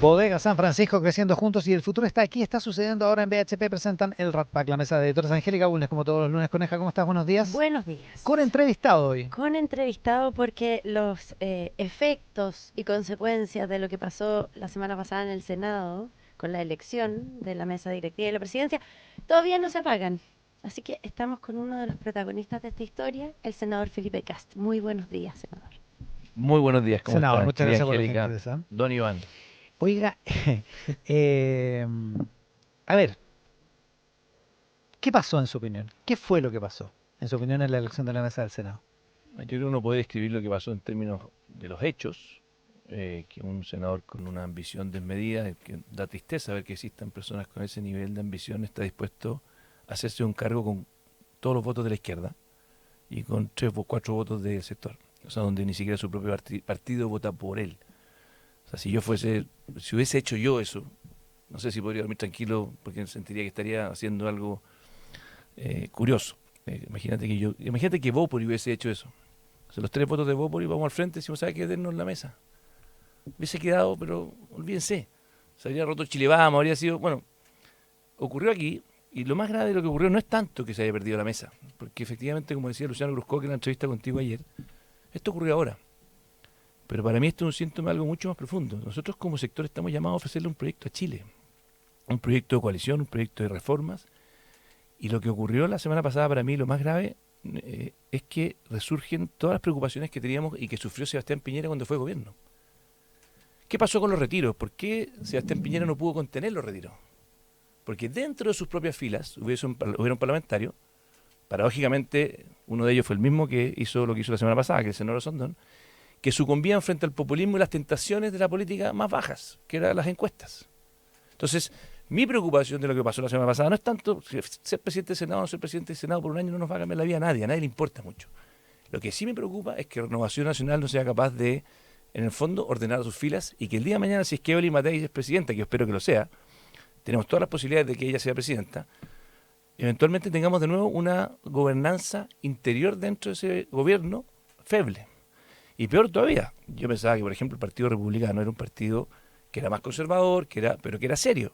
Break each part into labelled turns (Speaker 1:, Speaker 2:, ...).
Speaker 1: Bodega San Francisco creciendo juntos y el futuro está aquí, está sucediendo ahora en BHP. Presentan el Rat Pack, la mesa de editores. Angélica Bulnes, como todos los lunes. Coneja, ¿cómo estás? Buenos días.
Speaker 2: Buenos días.
Speaker 1: Con entrevistado hoy.
Speaker 2: Con entrevistado porque los efectos y consecuencias de lo que pasó la semana pasada en el Senado con la elección de la mesa directiva y la presidencia todavía no se apagan. Así que estamos con uno de los protagonistas de esta historia, el senador Felipe Cast. Muy buenos días, senador.
Speaker 3: Muy buenos días, ¿cómo
Speaker 1: Senador,
Speaker 3: están?
Speaker 1: muchas
Speaker 3: Querida
Speaker 1: gracias por la
Speaker 3: Angélica,
Speaker 1: gentileza.
Speaker 3: don Iván.
Speaker 1: Oiga, eh, a ver, ¿qué pasó en su opinión? ¿Qué fue lo que pasó en su opinión en la elección de la mesa del Senado?
Speaker 3: Yo creo que uno puede describir lo que pasó en términos de los hechos, que un senador con una ambición desmedida, que da tristeza ver que existan personas con ese nivel de ambición, está dispuesto a hacerse un cargo con todos los votos de la izquierda y con 3 o 4 votos del sector, o sea, donde ni siquiera su propio partido vota por él. O sea, si hubiese hecho yo eso, no sé si podría dormir tranquilo porque sentiría que estaría haciendo algo curioso. Imagínate que Bópoli hubiese hecho eso. O sea, los 3 votos de Bópoli, vamos al frente, decimos, ¿sabe qué? Dennos la mesa. Hubiese quedado, pero olvídense. Se habría roto Chile Vamos, habría sido, bueno, ocurrió aquí, y lo más grave de lo que ocurrió no es tanto que se haya perdido la mesa, porque efectivamente, como decía Luciano Grusco en la entrevista contigo ayer, esto ocurrió ahora. Pero para mí esto es un síntoma de algo mucho más profundo. Nosotros como sector estamos llamados a ofrecerle un proyecto a Chile, un proyecto de coalición, un proyecto de reformas, y lo que ocurrió la semana pasada para mí, lo más grave, es que resurgen todas las preocupaciones que teníamos y que sufrió Sebastián Piñera cuando fue gobierno. ¿Qué pasó con los retiros? ¿Por qué Sebastián Piñera no pudo contener los retiros? Porque dentro de sus propias filas hubieron parlamentarios, paradójicamente uno de ellos fue el mismo que hizo lo que hizo la semana pasada, que es el senador Sondón, que sucumbían frente al populismo y las tentaciones de la política más bajas, que eran las encuestas. Entonces, mi preocupación de lo que pasó la semana pasada no es tanto ser presidente del Senado o no ser presidente del Senado por un año no nos va a cambiar la vida a nadie le importa mucho. Lo que sí me preocupa es que Renovación Nacional no sea capaz de, en el fondo, ordenar sus filas y que el día de mañana, si es que Evelyn Matei es presidenta, que yo espero que lo sea, tenemos todas las posibilidades de que ella sea presidenta, eventualmente tengamos de nuevo una gobernanza interior dentro de ese gobierno feble. Y peor todavía, yo pensaba que, por ejemplo, el Partido Republicano era un partido que era más conservador, pero que era serio.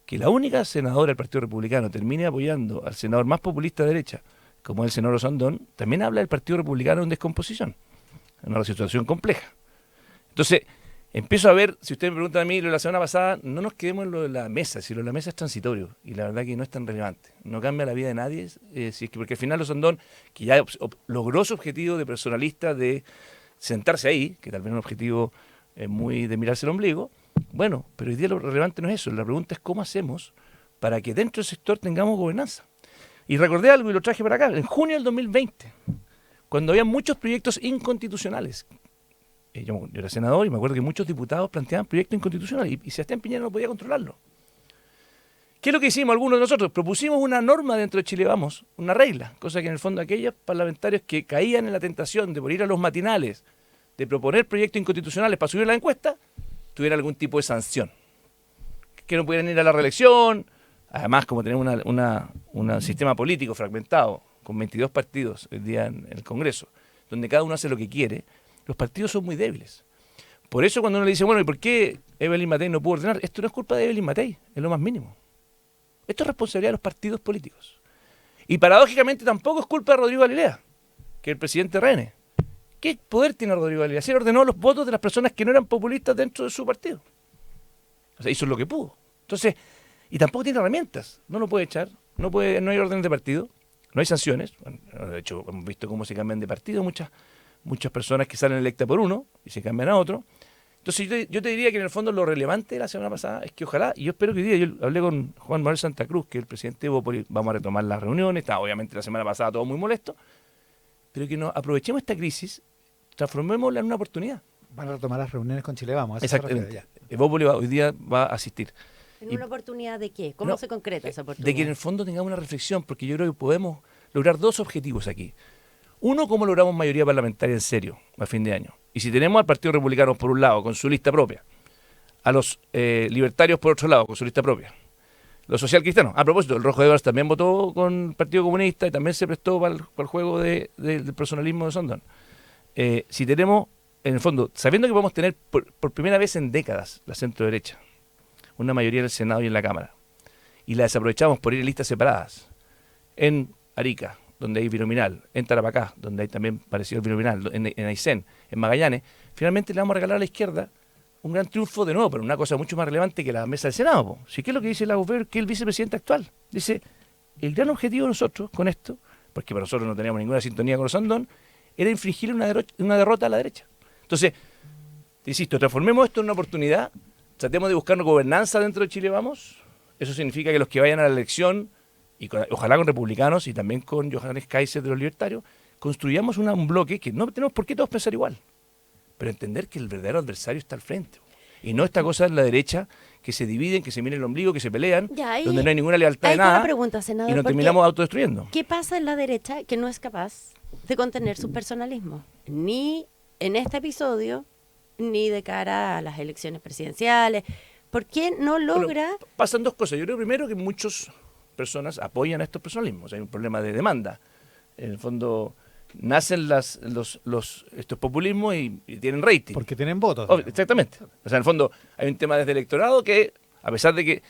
Speaker 3: Que la única senadora del Partido Republicano termine apoyando al senador más populista de derecha, como es el senador Osandón, también habla del Partido Republicano en descomposición, en una situación compleja. Entonces, empiezo a ver, si usted me pregunta a mí lo de la semana pasada, no nos quedemos en lo de la mesa, si lo de la mesa es transitorio, y la verdad que no es tan relevante, no cambia la vida de nadie, si es que, porque al final Osandón, que ya logró su objetivo de personalista, de sentarse ahí, que tal vez es un objetivo muy de mirarse el ombligo, bueno, pero hoy día lo relevante no es eso, la pregunta es cómo hacemos para que dentro del sector tengamos gobernanza. Y recordé algo y lo traje para acá, en junio del 2020, cuando había muchos proyectos inconstitucionales. Yo era senador y me acuerdo que muchos diputados planteaban proyectos inconstitucionales y Sebastián Piñera no podía controlarlo. ¿Qué es lo que hicimos algunos de nosotros? Propusimos una norma dentro de Chile Vamos, una regla, cosa que en el fondo aquellos parlamentarios que caían en la tentación de por ir a los matinales, de proponer proyectos inconstitucionales para subir la encuesta, tuvieran algún tipo de sanción. Que no pudieran ir a la reelección, además como tenemos un sistema político fragmentado, con 22 partidos hoy día en el Congreso, donde cada uno hace lo que quiere, los partidos son muy débiles. Por eso cuando uno le dice, bueno, ¿y por qué Evelyn Matei no pudo ordenar? Esto no es culpa de Evelyn Matei, es lo más mínimo. Esto es responsabilidad de los partidos políticos. Y paradójicamente tampoco es culpa de Rodrigo Galilea, que es el presidente RN. ¿Qué poder tiene Rodrigo Galilea? Si él ordenó los votos de las personas que no eran populistas dentro de su partido. O sea, hizo lo que pudo. Entonces, y tampoco tiene herramientas. No lo puede echar, no hay órdenes de partido, no hay sanciones. Bueno, de hecho, hemos visto cómo se cambian de partido muchas personas que salen electas por uno y se cambian a otro. Entonces yo te diría que en el fondo lo relevante de la semana pasada es que ojalá, y yo espero que hoy día, yo hablé con Juan Manuel Santa Cruz, que es el presidente de Bópoli, vamos a retomar las reuniones, está obviamente la semana pasada todo muy molesto, pero que nos aprovechemos esta crisis, transformémosla en una oportunidad.
Speaker 1: Van a retomar las reuniones con Chile Vamos.
Speaker 3: Exactamente. Bópoli hoy día va a asistir.
Speaker 2: ¿En una oportunidad de qué? ¿Cómo se concreta esa oportunidad?
Speaker 3: De que en el fondo tengamos una reflexión, porque yo creo que podemos lograr 2 objetivos aquí. Uno, cómo logramos mayoría parlamentaria en serio a fin de año. Y si tenemos al Partido Republicano por un lado, con su lista propia, a los libertarios por otro lado, con su lista propia, los socialcristianos. A propósito, el Rojo Edwards también votó con el Partido Comunista y también se prestó para el juego del personalismo de Sondón. Si tenemos en el fondo, sabiendo que podemos tener por primera vez en décadas la centro derecha, una mayoría en el Senado y en la Cámara, y la desaprovechamos por ir en listas separadas, en Arica, donde hay binominal, en Tarapacá, donde hay también parecido al binominal, en Aysén, en Magallanes, finalmente le vamos a regalar a la izquierda un gran triunfo de nuevo, pero una cosa mucho más relevante que la mesa del Senado. Po. ¿Sí? ¿Qué es lo que dice Lagos Weber, que es el vicepresidente actual? Dice, el gran objetivo de nosotros con esto, porque para nosotros no teníamos ninguna sintonía con los Andón, era infligirle una derrota a la derecha. Entonces, insisto, transformemos esto en una oportunidad, tratemos de buscar una gobernanza dentro de Chile Vamos. Eso significa que los que vayan a la elección, y ojalá con republicanos y también con Johannes Kaiser de los libertarios, construyamos un bloque que no tenemos por qué todos pensar igual, pero entender que el verdadero adversario está al frente. Y no esta cosa en la derecha, que se dividen, que se miren el ombligo, que se pelean, donde no hay ninguna lealtad de nada,
Speaker 2: pregunta, senador,
Speaker 3: y nos terminamos autodestruyendo.
Speaker 2: ¿Qué pasa en la derecha que no es capaz de contener su personalismo? Ni en este episodio, ni de cara a las elecciones presidenciales. ¿Por qué no logra...?
Speaker 3: Bueno, pasan dos cosas. Yo creo primero que muchas personas apoyan a estos personalismos. Hay un problema de demanda. En el fondo, nacen estos populismos y tienen rating.
Speaker 1: Porque tienen votos.
Speaker 3: Exactamente. O sea, en el fondo, hay un tema desde el electorado que, a pesar de que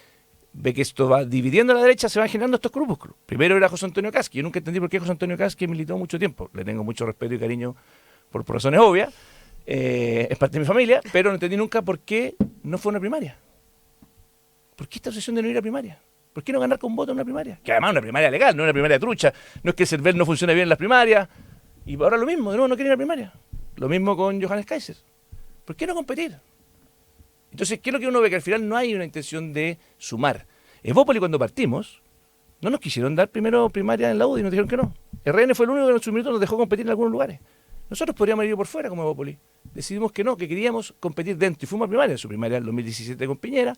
Speaker 3: ve que esto va dividiendo a la derecha, se van generando estos grupúsculos. Primero era José Antonio Kast. Yo nunca entendí por qué José Antonio Kast, que militó mucho tiempo. Le tengo mucho respeto y cariño por razones obvias. Es parte de mi familia, pero no entendí nunca por qué no fue una primaria. ¿Por qué esta obsesión de no ir a primaria? ¿Por qué no ganar con voto en una primaria? Que además es una primaria legal, no es una primaria trucha. No es que el CERVEL no funcione bien en las primarias. Y ahora lo mismo, de nuevo no quieren ir a primaria. Lo mismo con Johannes Kaiser. ¿Por qué no competir? Entonces, ¿qué es lo que uno ve? Que al final no hay una intención de sumar. Evópoli, cuando partimos, no nos quisieron dar primero primaria en la UDI y nos dijeron que no. RN fue el único que en su minuto nos dejó competir en algunos lugares. Nosotros podríamos haber ido por fuera como Evópoli. Decidimos que no, que queríamos competir dentro. Y fuimos a primaria. Su primaria en el 2017 con Piñera.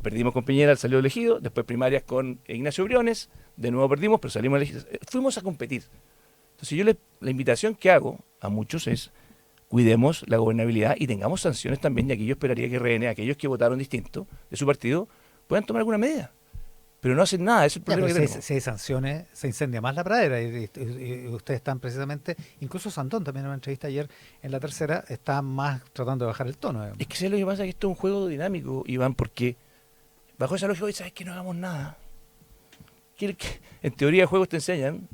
Speaker 3: Perdimos con Piñera, salió elegido. Después primarias con Ignacio Briones. De nuevo perdimos, pero salimos elegidos. Fuimos a competir. Entonces yo la invitación que hago a muchos es cuidemos la gobernabilidad y tengamos sanciones también. Y aquí yo esperaría que RN, aquellos que votaron distinto de su partido, puedan tomar alguna medida. Pero no hacen nada, ese es el problema que tenemos.
Speaker 1: Si hay sanciones, se incendia más la pradera. Y ustedes están precisamente, incluso Sandón también en una entrevista ayer en La Tercera, está más tratando de bajar el tono.
Speaker 3: Es que lo que pasa es que esto es un juego dinámico, Iván, porque bajo esa lógica, ¿sabes que no hagamos nada? En teoría de juegos te enseñan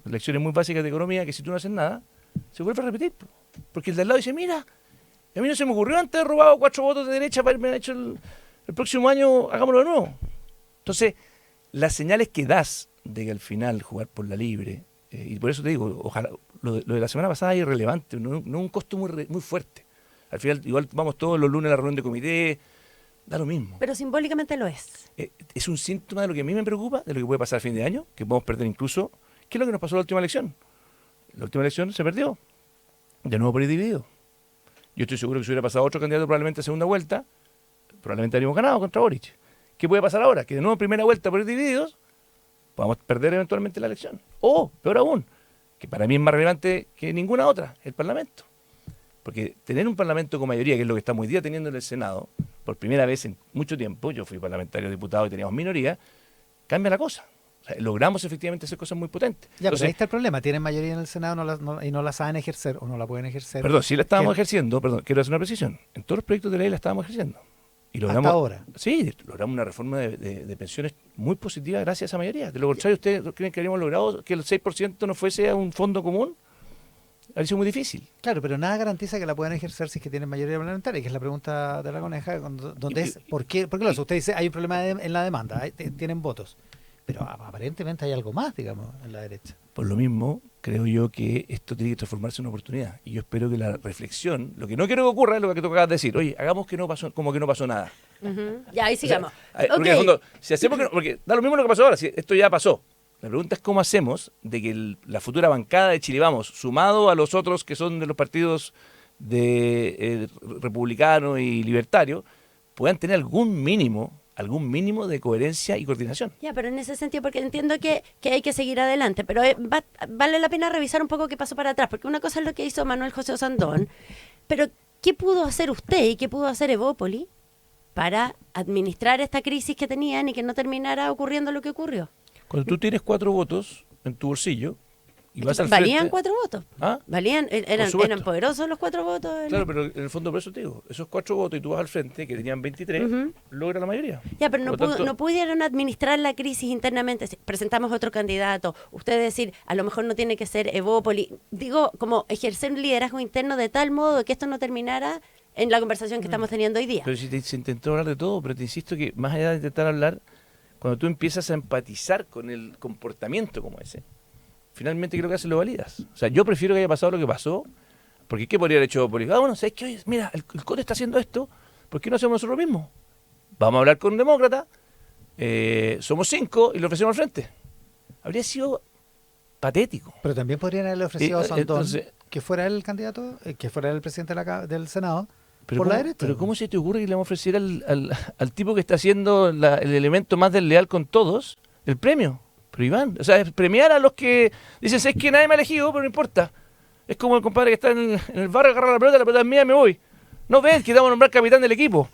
Speaker 3: lecciones muy básicas de economía, que si tú no haces nada, se vuelve a repetir. Porque el de al lado dice, mira, a mí no se me ocurrió antes haber robado 4 votos de derecha para haberme hecho el próximo año, hagámoslo de nuevo. Entonces, las señales que das de que al final jugar por la libre, y por eso te digo, ojalá, lo de la semana pasada es irrelevante, no un costo muy fuerte. Al final, igual vamos todos los lunes a la reunión de comité, da lo mismo.
Speaker 2: Pero simbólicamente lo es.
Speaker 3: Es un síntoma de lo que a mí me preocupa, de lo que puede pasar a fin de año, que podemos perder incluso. ¿Qué es lo que nos pasó en la última elección? La última elección se perdió, de nuevo por ir dividido. Yo estoy seguro que si hubiera pasado otro candidato probablemente a segunda vuelta, probablemente habríamos ganado contra Boric. ¿Qué puede pasar ahora? Que de nuevo en primera vuelta por ir divididos, podamos perder eventualmente la elección. O, peor aún, que para mí es más relevante que ninguna otra, el Parlamento. Porque tener un Parlamento con mayoría, que es lo que estamos hoy día teniendo en el Senado, por primera vez en mucho tiempo, yo fui parlamentario diputado y teníamos minoría, cambia la cosa. O sea, logramos efectivamente hacer cosas muy potentes.
Speaker 1: Ya, pero ahí está el problema. Tienen mayoría en el Senado y no la saben ejercer o no la pueden ejercer.
Speaker 3: Perdón, sí la estábamos ejerciendo, quiero hacer una precisión. En todos los proyectos de ley la estábamos ejerciendo. Y logramos,
Speaker 1: hasta ahora.
Speaker 3: Sí, logramos una reforma de pensiones muy positiva gracias a esa mayoría. De lo contrario, ¿ustedes creen que habríamos logrado que el 6% no fuese a un fondo común? Habría sido muy difícil.
Speaker 1: Claro, pero nada garantiza que la puedan ejercer si es que tienen mayoría parlamentaria, que es la pregunta de la coneja, donde es, ¿por qué lo hace? Usted dice, hay un problema en la demanda, tienen votos, pero aparentemente hay algo más, digamos, en la derecha.
Speaker 3: Por lo mismo, creo yo que esto tiene que transformarse en una oportunidad. Y yo espero que la reflexión, lo que no quiero que ocurra es lo que tú acabas de decir. Oye, hagamos que no pasó, como que no pasó nada.
Speaker 2: Ya, ahí sigamos.
Speaker 3: O sea, porque, en el fondo, si hacemos porque da lo mismo lo que pasó ahora, si esto ya pasó. La pregunta es cómo hacemos de que la futura bancada de Chile Vamos, sumado a los otros que son de los partidos de republicano y libertario, puedan tener algún mínimo de coherencia y coordinación.
Speaker 2: Ya, pero en ese sentido, porque entiendo que hay que seguir adelante, pero vale la pena revisar un poco qué pasó para atrás, porque una cosa es lo que hizo Manuel José Osandón, pero ¿qué pudo hacer usted y qué pudo hacer Evópoli para administrar esta crisis que tenían y que no terminara ocurriendo lo que ocurrió?
Speaker 3: Cuando tú tienes 4 votos en tu bolsillo y vas al
Speaker 2: Valían
Speaker 3: frente.
Speaker 2: 4 votos.
Speaker 3: ¿Ah?
Speaker 2: Eran
Speaker 3: supuesto.
Speaker 2: poderosos los 4 votos.
Speaker 3: Claro, pero en el fondo por eso te digo, esos 4 votos y tú vas al frente, que tenían 23,
Speaker 2: Ujú.
Speaker 3: logra la mayoría.
Speaker 2: Ya, pero
Speaker 3: Por lo tanto,
Speaker 2: no pudieron administrar la crisis internamente. Si presentamos otro candidato. Usted decir, a lo mejor no tiene que ser Evópoli. Digo, como ejercer un liderazgo interno de tal modo que esto no terminara en la conversación que estamos teniendo hoy día.
Speaker 3: Pero si se intentó hablar de todo, pero te insisto que más allá de intentar hablar, cuando tú empiezas a empatizar con el comportamiento como ese, finalmente creo que hace lo validas. O sea, yo prefiero que haya pasado lo que pasó, porque ¿qué podría haber hecho Evópoli? Bueno, ¿sabes qué? Oye, mira, el COTE está haciendo esto, ¿por qué no hacemos nosotros lo mismo? Vamos a hablar con un demócrata, somos 5 y lo ofrecemos al frente. Habría sido patético.
Speaker 1: Pero también podrían haberle ofrecido a Sandón
Speaker 3: Entonces,
Speaker 1: que fuera él el candidato, que fuera él el presidente del Senado,
Speaker 3: pero
Speaker 1: por la
Speaker 3: ¿cómo,
Speaker 1: derecha.
Speaker 3: pero ¿cómo se te ocurre que le vamos a ofrecer al tipo que está haciendo el elemento más desleal con todos el premio? Pero Iván, o sea, es premiar a los que dicen, es que nadie me ha elegido, pero no importa. Es como el compadre que está en el barrio, agarra la pelota es mía, me voy. No ves que te vamos a nombrar capitán del equipo.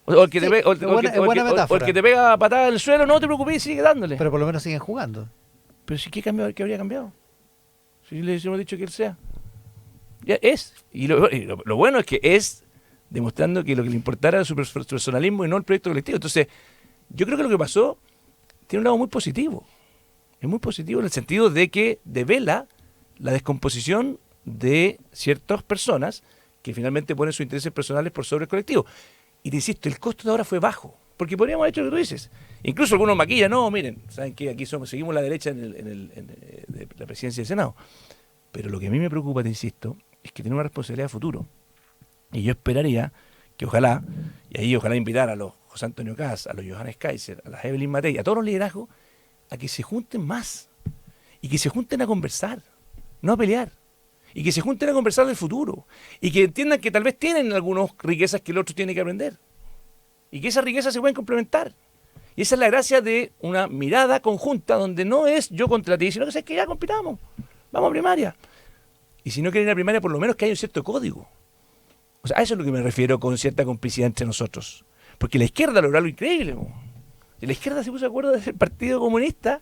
Speaker 3: O el que,
Speaker 1: Sí,
Speaker 3: te, o el-
Speaker 1: es
Speaker 3: o el
Speaker 1: buena-
Speaker 3: que-
Speaker 1: es
Speaker 3: o el
Speaker 1: buena
Speaker 3: que- o
Speaker 1: metáfora.
Speaker 3: el que te pega patada en el suelo, no te preocupes, sigue dándole.
Speaker 1: Pero por lo menos siguen jugando.
Speaker 3: Pero si ¿qué habría cambiado? Si le hubiésemos dicho que él sea. Ya es. Y lo bueno es que es demostrando que lo que le importara era su personalismo y no el proyecto colectivo. Entonces, yo creo que lo que pasó tiene un lado muy positivo. Es muy positivo en el sentido de que devela la descomposición de ciertas personas que finalmente ponen sus intereses personales por sobre el colectivo. Y te insisto, el costo de ahora fue bajo. Porque podríamos haber hecho lo que tú dices. Incluso algunos maquillan, no, miren, saben que aquí seguimos la derecha de la presidencia del Senado. Pero lo que a mí me preocupa, te insisto, es que tiene una responsabilidad de futuro. Y yo esperaría que ojalá invitar a los José Antonio Caz, a los Johannes Kaiser, a las Evelyn Matei, a todos los liderazgos, a que se junten más. Y que se junten a conversar, no a pelear. Y que se junten a conversar del futuro. Y que entiendan que tal vez tienen algunas riquezas que el otro tiene que aprender. Y que esas riquezas se pueden complementar. Y esa es la gracia de una mirada conjunta donde no es yo contra ti, sino que es que ya compitamos. Vamos a primaria. Y si no quieren ir a primaria, por lo menos que haya un cierto código. O sea, a eso es lo que me refiero con cierta complicidad entre nosotros. Porque la izquierda logró algo increíble. Y la izquierda se puso de acuerdo desde el Partido Comunista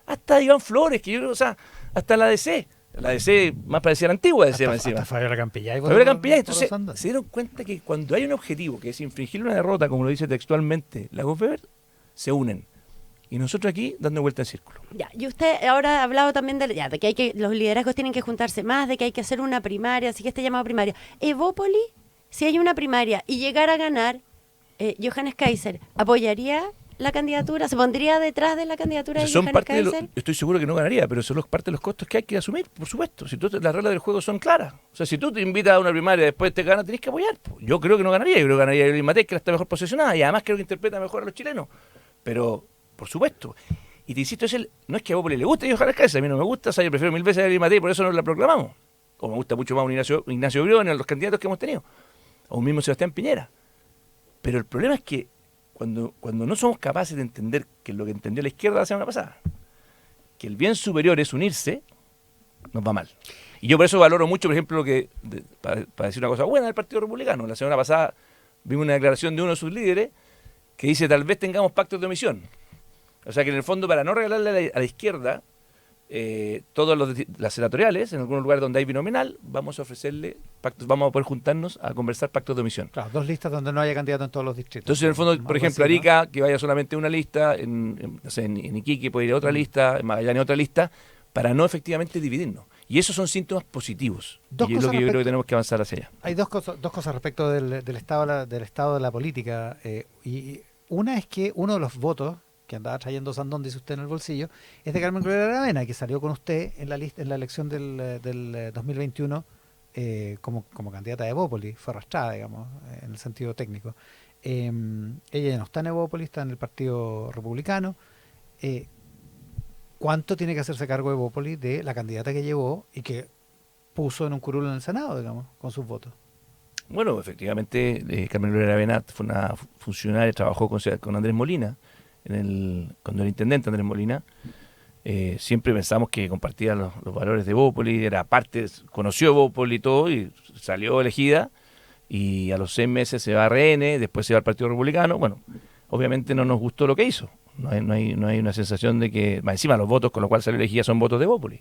Speaker 3: hasta Iván Flores, que yo creo, o sea, hasta la DC. La DC más parecía la antigua DC más encima.
Speaker 1: Hasta Fabiola Campillay.
Speaker 3: Fabiola Campillay. Entonces,
Speaker 1: Sandón.
Speaker 3: se dieron cuenta que cuando hay un objetivo, que es infringir una derrota, como lo dice textualmente la Gofeber, se unen. Y nosotros aquí dando vuelta en círculo.
Speaker 2: Ya, y usted ahora ha hablado también de que los liderazgos tienen que juntarse más, de que hay que hacer una primaria, así que este llamado primaria. Evópoli, si hay una primaria y llegara a ganar, Johannes Kaiser, ¿apoyaría la candidatura? ¿Se pondría detrás de la candidatura de
Speaker 3: Son
Speaker 2: Johannes
Speaker 3: parte de
Speaker 2: Kaiser?
Speaker 3: estoy seguro que no ganaría, pero son parte de los costos que hay que asumir, por supuesto. Si las reglas del juego son claras. O sea, si tú te invitas a una primaria y después te ganas, tenés que apoyar. Yo creo que no ganaría. Yo creo que ganaría Evelyn Matei, que está mejor posicionada y además creo que interpreta mejor a los chilenos. Pero, por supuesto. Y te insisto, no es que a Evópoli le guste Johannes Kaiser, a mí no me gusta, o sea, yo prefiero 1000 veces a Evelyn Matei, por eso no la proclamamos. O me gusta mucho más un Ignacio Briones, los candidatos que hemos tenido. O un mismo Sebastián Piñera. Pero el problema es que cuando no somos capaces de entender que lo que entendió la izquierda la semana pasada, que el bien superior es unirse, nos va mal. Y yo por eso valoro mucho, por ejemplo, para decir una cosa buena del Partido Republicano. La semana pasada vimos una declaración de uno de sus líderes que dice, tal vez tengamos pactos de omisión. O sea que en el fondo, para no regalarle a la izquierda todas las senatoriales, en algunos lugares donde hay binominal, vamos a ofrecerle pactos, vamos a poder juntarnos a conversar pactos de omisión.
Speaker 1: Claro, 2 listas donde no haya candidato en todos los distritos.
Speaker 3: Entonces, en el fondo, por
Speaker 1: Algo
Speaker 3: ejemplo,
Speaker 1: así, ¿no?
Speaker 3: Arica, que vaya solamente una lista, no sé, en Iquique puede ir a otra lista, en Magallanes otra lista, para no efectivamente dividirnos. Y esos son síntomas positivos.
Speaker 1: Dos
Speaker 3: Y es lo
Speaker 1: cosas
Speaker 3: que yo creo que
Speaker 1: respecto-
Speaker 3: tenemos que avanzar hacia allá.
Speaker 1: Hay dos cosas respecto del estado de la política. Y una es que uno de los votos que andaba trayendo Sandón, dice usted, en el bolsillo, es de Carmen Gloria Aravena, que salió con usted en la lista, en la elección del 2021 como candidata de Evópoli, fue arrastrada, digamos, en el sentido técnico. Ella ya no está en Evópoli, está en el Partido Republicano. ¿Cuánto tiene que hacerse cargo de Evópoli de la candidata que llevó y que puso en un curul en el Senado, digamos, con sus votos?
Speaker 3: Bueno, efectivamente, Carmen Gloria Aravena fue una funcionaria, trabajó con Andrés Molina, cuando era intendente Andrés Molina. Siempre pensamos que compartía los valores de Evópoli, era parte, conoció Evópoli y todo, y salió elegida, y a los 6 meses se va a RN, después se va al Partido Republicano. Bueno, obviamente no nos gustó lo que hizo. No hay una sensación de que, más encima los votos con los cuales salió elegida son votos de Evópoli.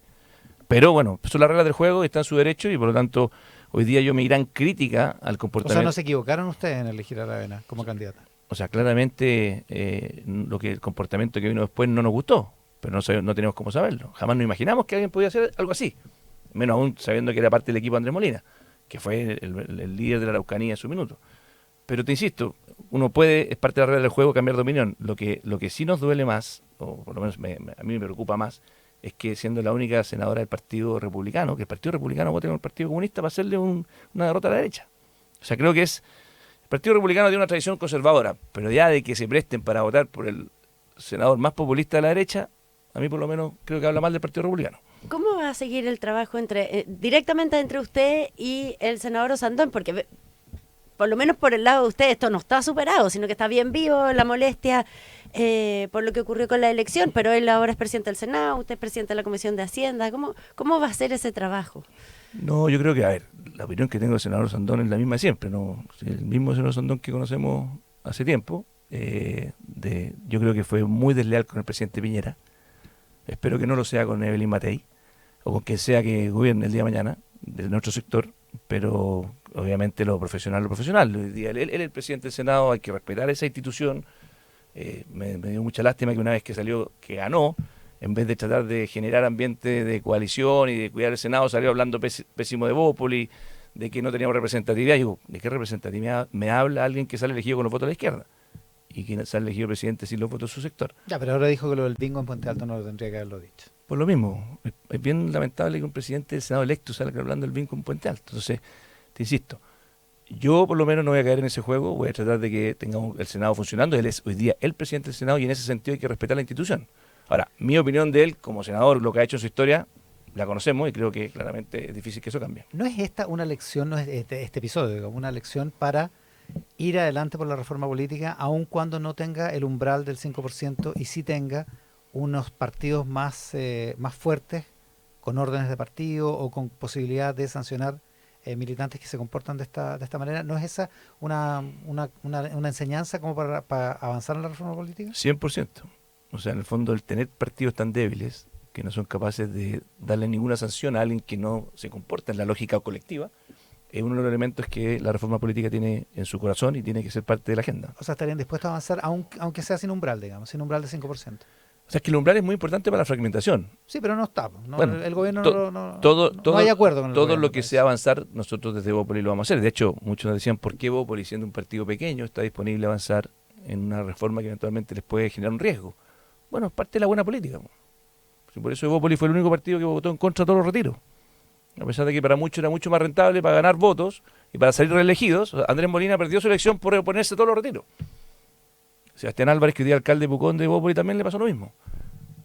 Speaker 3: Pero bueno, son las reglas del juego y está en su derecho y por lo tanto hoy día yo mi gran crítica al
Speaker 1: O
Speaker 3: comportamiento...
Speaker 1: sea, no se equivocaron ustedes en elegir a Aravena como candidata.
Speaker 3: O sea, claramente el comportamiento que vino después no nos gustó, pero no tenemos cómo saberlo. Jamás nos imaginamos que alguien podía hacer algo así, menos aún sabiendo que era parte del equipo de Andrés Molina, que fue el líder de la Araucanía en su minuto. Pero te insisto, uno puede, es parte de la regla del juego, cambiar de opinión. Lo que sí nos duele más, o por lo menos a mí me preocupa más, es que siendo la única senadora del Partido Republicano, que el Partido Republicano vote con el Partido Comunista para hacerle una derrota a la derecha. O sea, creo que el Partido Republicano tiene una tradición conservadora, pero ya de que se presten para votar por el senador más populista de la derecha, a mí por lo menos creo que habla mal del Partido Republicano.
Speaker 2: ¿Cómo va a seguir el trabajo directamente entre usted y el senador Osandón? Porque por lo menos por el lado de usted esto no está superado, sino que está bien vivo la molestia por lo que ocurrió con la elección, pero él ahora es presidente del Senado, usted es presidente de la Comisión de Hacienda. ¿Cómo va a ser ese trabajo?
Speaker 3: No, yo creo que, a ver, la opinión que tengo del senador Osandón es la misma de siempre, ¿no? El mismo senador Osandón que conocemos hace tiempo, yo creo que fue muy desleal con el presidente Piñera. Espero que no lo sea con Evelyn Matei o con quien sea que gobierne el día de mañana de nuestro sector, pero obviamente lo profesional. Hoy día él es el presidente del Senado, hay que respetar esa institución. Me dio mucha lástima que una vez que salió, que ganó, en vez de tratar de generar ambiente de coalición y de cuidar el Senado, salió hablando pésimo de Bópoli, de que no teníamos representatividad. Y digo, ¿de qué representatividad me habla alguien que sale elegido con los votos de la izquierda? Y que sale elegido presidente sin los votos de su sector.
Speaker 1: Ya, pero ahora dijo que lo del bingo en Puente Alto no lo tendría que haberlo dicho.
Speaker 3: Por lo mismo, es bien lamentable que un presidente del Senado electo salga hablando del bingo en Puente Alto. Entonces, te insisto, yo por lo menos no voy a caer en ese juego, voy a tratar de que tengamos el Senado funcionando. Él es hoy día el presidente del Senado y en ese sentido hay que respetar la institución. Ahora, mi opinión de él como senador, lo que ha hecho en su historia, la conocemos y creo que claramente es difícil que eso cambie.
Speaker 1: ¿No es esta una lección, no es este episodio, digamos, una lección para ir adelante por la reforma política, aun cuando no tenga el umbral del 5% y sí tenga unos partidos más fuertes, con órdenes de partido o con posibilidad de sancionar militantes que se comportan de esta manera? ¿No es esa una enseñanza como para avanzar en la reforma política?
Speaker 3: 100%. O sea, en el fondo, el tener partidos tan débiles que no son capaces de darle ninguna sanción a alguien que no se comporta en la lógica colectiva, es uno de los elementos que la reforma política tiene en su corazón y tiene que ser parte de la agenda.
Speaker 1: O sea, estarían dispuestos a avanzar aunque sea sin umbral, digamos, sin umbral de 5%.
Speaker 3: O sea, es que el umbral es muy importante para la fragmentación.
Speaker 1: Sí, pero no está. ¿No?
Speaker 3: Bueno,
Speaker 1: el gobierno
Speaker 3: no
Speaker 1: hay acuerdo con el
Speaker 3: todo
Speaker 1: gobierno,
Speaker 3: lo que sea avanzar, nosotros desde Bópoli lo vamos a hacer. De hecho, muchos nos decían, ¿por qué Bópoli, siendo un partido pequeño, está disponible a avanzar en una reforma que eventualmente les puede generar un riesgo? Bueno, es parte de la buena política. Por eso Bópoli fue el único partido que votó en contra de todos los retiros. A pesar de que para muchos era mucho más rentable para ganar votos y para salir reelegidos. Andrés Molina perdió su elección por oponerse a todos los retiros. Sebastián Álvarez, que hoy día alcalde de Pucón de Bópoli, también le pasó lo mismo.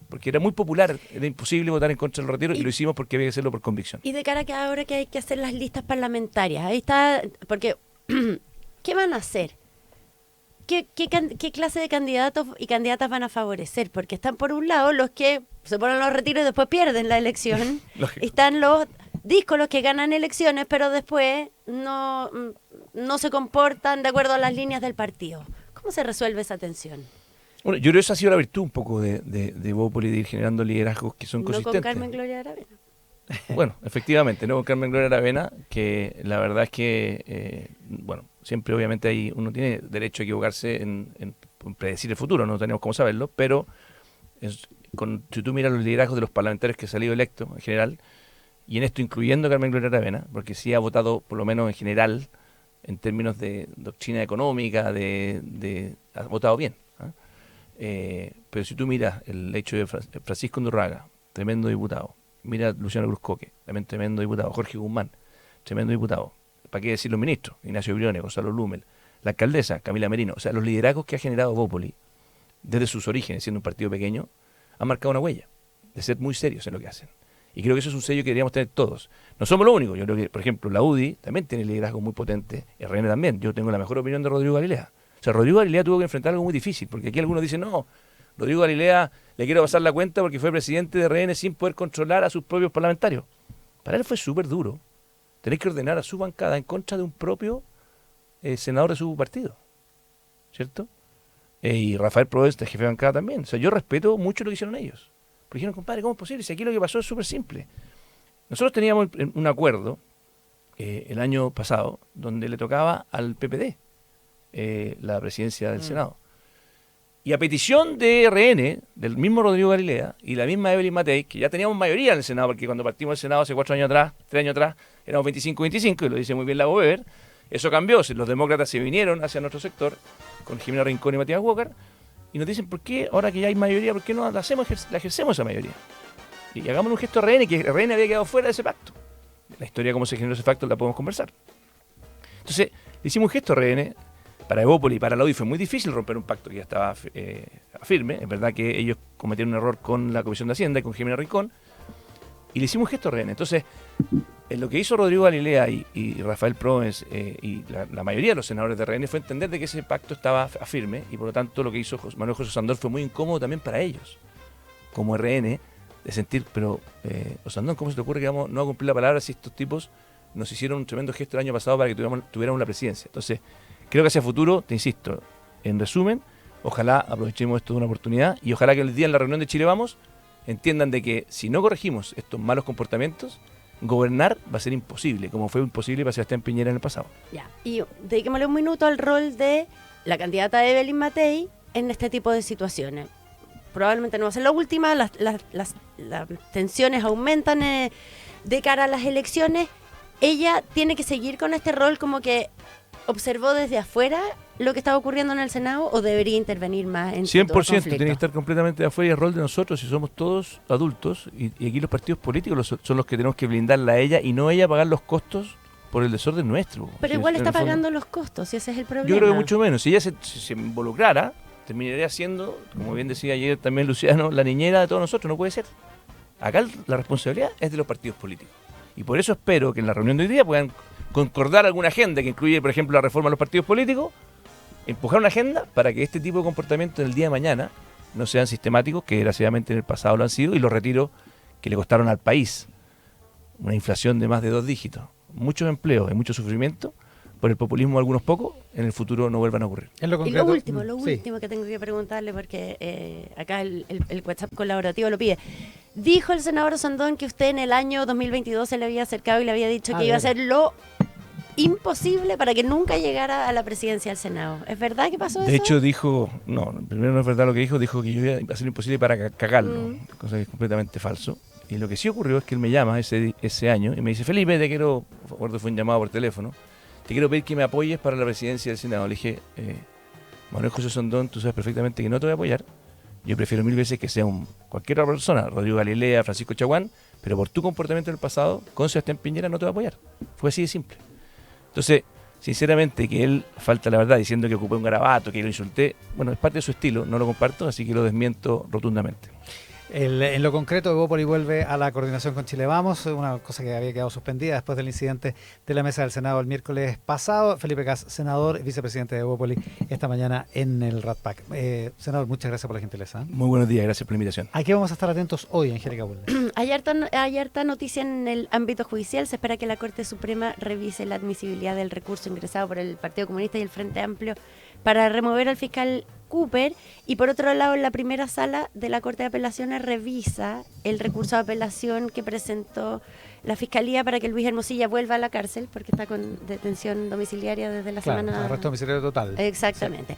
Speaker 3: Porque era muy popular, era imposible votar en contra del retiro y lo hicimos porque había que hacerlo por convicción.
Speaker 2: Y de cara a que ahora que hay que hacer las listas parlamentarias, ahí está, porque ¿qué van a hacer? ¿Qué clase de candidatos y candidatas van a favorecer? Porque están por un lado los que se ponen los retiros y después pierden la elección. Están los díscolos que ganan elecciones, pero después no se comportan de acuerdo a las líneas del partido. ¿Cómo se resuelve esa tensión?
Speaker 3: Bueno, yo creo que esa ha sido la virtud un poco de Bópoli, de ir generando liderazgos que son consistentes.
Speaker 2: No con Carmen Gloria Aravena.
Speaker 3: Bueno, efectivamente, no con Carmen Gloria Aravena, que la verdad es que, siempre obviamente uno tiene derecho a equivocarse en predecir el futuro, no tenemos cómo saberlo, pero si tú miras los liderazgos de los parlamentarios que han salido electos en general, y en esto incluyendo a Carmen Gloria Aravena, porque sí ha votado por lo menos en general, en términos de doctrina económica, ha votado bien. Pero si tú miras el hecho de Francisco Undurraga, tremendo diputado, mira Luciano Cruzcoque, también tremendo diputado, Jorge Guzmán, tremendo diputado, ¿para qué decir los ministros? Ignacio Briones, Gonzalo Blumel, la alcaldesa Camila Merino, o sea, los liderazgos que ha generado Bópoli desde sus orígenes, siendo un partido pequeño, han marcado una huella de ser muy serios en lo que hacen. Y creo que eso es un sello que deberíamos tener todos. No somos los únicos, yo creo que, por ejemplo, la UDI también tiene liderazgo muy potente, RN también. Yo tengo la mejor opinión de Rodrigo Galilea. O sea, Rodrigo Galilea tuvo que enfrentar algo muy difícil, porque aquí algunos dicen, no, Rodrigo Galilea le quiero pasar la cuenta porque fue presidente de RN sin poder controlar a sus propios parlamentarios. Para él fue súper duro tener que ordenar a su bancada en contra de un propio senador de su partido, ¿cierto? Y Rafael Proest, jefe de bancada también. O sea, yo respeto mucho lo que hicieron ellos. Porque dijeron, compadre, ¿cómo es posible? Si aquí lo que pasó es súper simple. Nosotros teníamos un acuerdo el año pasado donde le tocaba al PPD la presidencia del Senado. Y a petición de RN, del mismo Rodrigo Galilea y la misma Evelyn Matei, que ya teníamos mayoría en el Senado, porque cuando partimos del Senado hace 4 años atrás, 3 años atrás, éramos 25-25, y lo dice muy bien la Weber, eso cambió, los demócratas se vinieron hacia nuestro sector, con Jimena Rincón y Matías Walker, y nos dicen, ¿por qué, ahora que ya hay mayoría, por qué no la ejercemos esa mayoría? Y hagamos un gesto a RN, que RN había quedado fuera de ese pacto. La historia de cómo se generó ese pacto la podemos conversar. Entonces, le hicimos un gesto a RN. Para Evópoli y para la UDI fue muy difícil romper un pacto que ya estaba firme. Es verdad que ellos cometieron un error con la Comisión de Hacienda y con Jimena Rincón. Y le hicimos un gesto a RN. Entonces, lo que hizo Rodrigo Galilea y Rafael Proens y la mayoría de los senadores de RN fue entender de que ese pacto estaba firme. Y por lo tanto, lo que hizo Manuel José Osandón fue muy incómodo también para ellos, como RN, de sentir, pero Osandón, ¿cómo se te ocurre que no vamos a cumplir la palabra si estos tipos nos hicieron un tremendo gesto el año pasado para que tuviéramos la presidencia? Entonces, creo que hacia futuro, te insisto, en resumen, ojalá aprovechemos esto de una oportunidad y ojalá que el día en la reunión de Chile Vamos entiendan de que si no corregimos estos malos comportamientos, gobernar va a ser imposible, como fue imposible para Sebastián Piñera en el pasado.
Speaker 2: Ya, y dediquémosle un minuto al rol de la candidata Evelyn Matei en este tipo de situaciones. Probablemente no va a ser la última, las tensiones aumentan de cara a las elecciones. Ella tiene que seguir con este rol como que observó desde afuera lo que estaba ocurriendo en el Senado o debería intervenir más en
Speaker 3: 100% tiene que estar completamente de afuera y el rol de nosotros, si somos todos adultos y aquí los partidos políticos son los que tenemos que blindarla a ella y no ella pagar los costos por el desorden nuestro.
Speaker 2: Pero igual está pagando los costos y ese es el problema.
Speaker 3: Yo creo que mucho menos. Si ella se involucrara, terminaría siendo, como bien decía ayer también Luciano, la niñera de todos nosotros. No puede ser. Acá la responsabilidad es de los partidos políticos. Y por eso espero que en la reunión de hoy día puedan concordar alguna agenda que incluye, por ejemplo, la reforma de los partidos políticos, empujar una agenda para que este tipo de comportamientos en el día de mañana no sean sistemáticos, que desgraciadamente en el pasado lo han sido, y los retiros que le costaron al país una inflación de más de 2 dígitos, muchos empleos y mucho sufrimiento por el populismo de algunos pocos, en el futuro no vuelvan a ocurrir.
Speaker 2: Y lo último que tengo que preguntarle, porque acá el WhatsApp colaborativo lo pide. Dijo el senador Osandón que usted en el año 2022 se le había acercado y le había dicho que iba a hacer lo imposible para que nunca llegara a la presidencia del Senado. ¿Es verdad que pasó eso?
Speaker 3: De hecho dijo, no, primero no es verdad lo que dijo que yo iba a hacer lo imposible para cagarlo, cosa que es completamente falso. Y lo que sí ocurrió es que él me llama ese año y me dice, Felipe, te quiero, recuerdo fue un llamado por teléfono, te quiero pedir que me apoyes para la presidencia del Senado. Le dije, Manuel José Osandón, tú sabes perfectamente que no te voy a apoyar. Yo prefiero 1000 veces que sea cualquier otra persona, Rodrigo Galilea, Francisco Chaguán, pero por tu comportamiento en el pasado, con Sebastián Piñera no te voy a apoyar. Fue así de simple. Entonces, sinceramente, que él falta la verdad diciendo que ocupé un garabato, que lo insulté, bueno, es parte de su estilo, no lo comparto, así que lo desmiento rotundamente.
Speaker 1: En lo concreto, Evópoli vuelve a la coordinación con Chile Vamos, una cosa que había quedado suspendida después del incidente de la mesa del Senado el miércoles pasado. Felipe Cas, senador, vicepresidente de Evópoli, esta mañana en el RATPAC. Senador, muchas gracias por la gentileza.
Speaker 3: Muy buenos días, gracias por la invitación.
Speaker 1: ¿A qué vamos a estar atentos hoy, Angélica Bulnes?
Speaker 2: Hay harta noticia en el ámbito judicial. Se espera que la Corte Suprema revise la admisibilidad del recurso ingresado por el Partido Comunista y el Frente Amplio para remover al fiscal Cooper, y por otro lado la primera sala de la Corte de Apelaciones revisa el recurso de apelación que presentó la Fiscalía para que Luis Hermosilla vuelva a la cárcel porque está con detención domiciliaria desde la semana...
Speaker 1: arresto domiciliario total.
Speaker 2: Exactamente.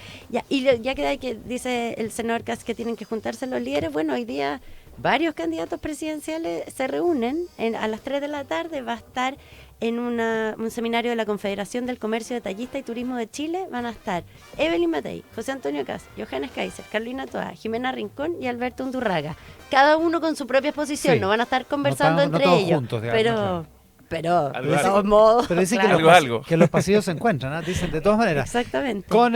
Speaker 2: Sí. Ya que dice el senador Cas que tienen que juntarse los líderes, bueno, hoy día varios candidatos presidenciales se reúnen a las 3 de la tarde, va a estar en un seminario de la Confederación del Comercio Detallista y Turismo de Chile. Van a estar Evelyn Matei, José Antonio Cas, Johannes Kaiser, Carolina Toá, Jimena Rincón y Alberto Undurraga. Cada uno con su propia posición, sí. No van a estar conversando entre ellos. Juntos, digamos, pero de todos modos...
Speaker 1: Pero dicen
Speaker 2: claro.
Speaker 1: que los pasillos se encuentran, ¿no? Dicen de todas maneras.
Speaker 2: Exactamente.
Speaker 1: Con